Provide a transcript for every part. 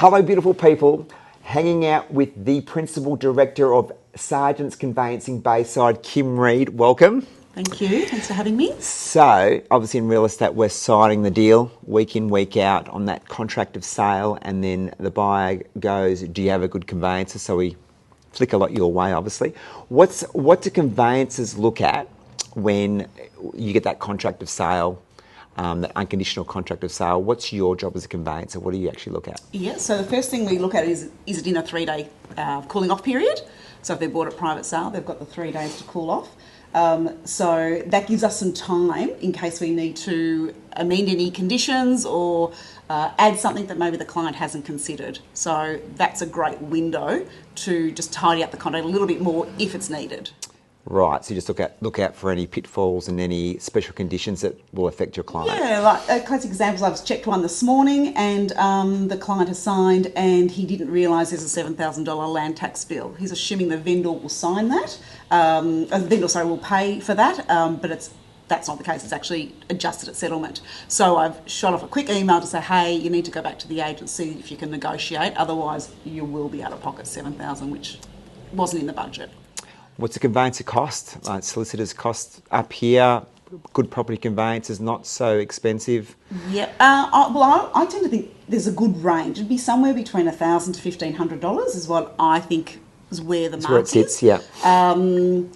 Hello, beautiful people. Hanging out with the Principal Director of Sargent's Conveyancing Bayside, Kim Reid. Welcome. Thank you. Thanks for having me. So, obviously in real estate, we're signing the deal week in, week out on that contract of sale, and then the buyer goes, do you have a good conveyancer? So we flick a lot your way, obviously. What do conveyancers look at when you get that contract of sale, that unconditional contract of sale? What's your job as a conveyancer? What do you actually look at? Yeah, so the first thing we look at is it in a 3-day cooling off period? So if they bought a private sale, they've got the 3 days to cool off. So that gives us some time in case we need to amend any conditions or add something that maybe the client hasn't considered. So that's a great window to just tidy up the contract a little bit more if it's needed. Right, so you just look out for any pitfalls and any special conditions that will affect your client. Yeah, like classic examples, I've checked one this morning and the client has signed and he didn't realise there's a $7,000 land tax bill. He's assuming the vendor will sign that, the vendor, will pay for that, but that's not the case. It's actually adjusted at settlement. So I've shot off a quick email to say, hey, you need to go back to the agent, see if you can negotiate, otherwise you will be out of pocket $7,000, which wasn't in the budget. What's the conveyancer cost? Solicitors cost up here, good property conveyancers, not so expensive. Yeah, I tend to think there's a good range. It'd be somewhere between $1,000 to $1,500 is what I think is where the market where it sits, yeah. And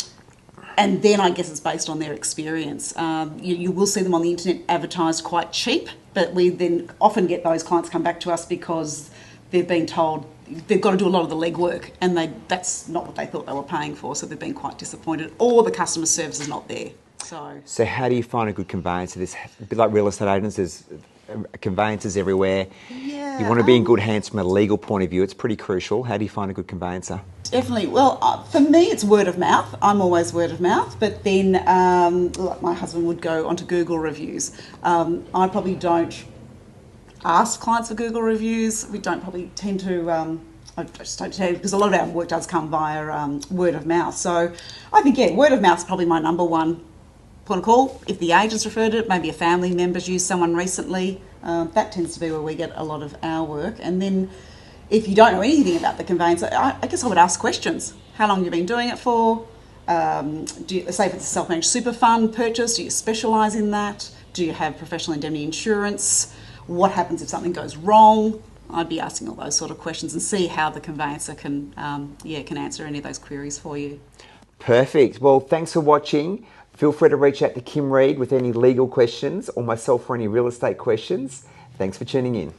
then I guess it's based on their experience. You will see them on the internet advertised quite cheap, but we then often get those clients come back to us because they've been told they've got to do a lot of the legwork and that's not what they thought they were paying for, so they've been quite disappointed, or the customer service is not there. So how do you find a good conveyancer? There's a bit like real estate agents, there's conveyancers everywhere. Yeah, you want to be in good hands from a legal point of view. It's pretty crucial. How do you find a good conveyancer? Definitely. Well, for me, it's word of mouth. I'm always word of mouth, but then like my husband would go onto Google reviews. I probably don't ask clients for Google reviews. We don't probably tend to, I just don't tell you, because a lot of our work does come via word of mouth. So I think, yeah, word of mouth is probably my number one point of call. If the agent's referred it, maybe a family member's used someone recently, that tends to be where we get a lot of our work. And then if you don't know anything about the conveyancer, I guess I would ask questions. How long have you been doing it for? Do you, say if it's a self-managed super fund purchase, do you specialise in that? Do you have professional indemnity insurance? What happens if something goes wrong? I'd be asking all those sort of questions and see how the conveyancer can answer any of those queries for you. Perfect. Well, thanks for watching. Feel free to reach out to Kim Reid with any legal questions or myself for any real estate questions. Thanks for tuning in.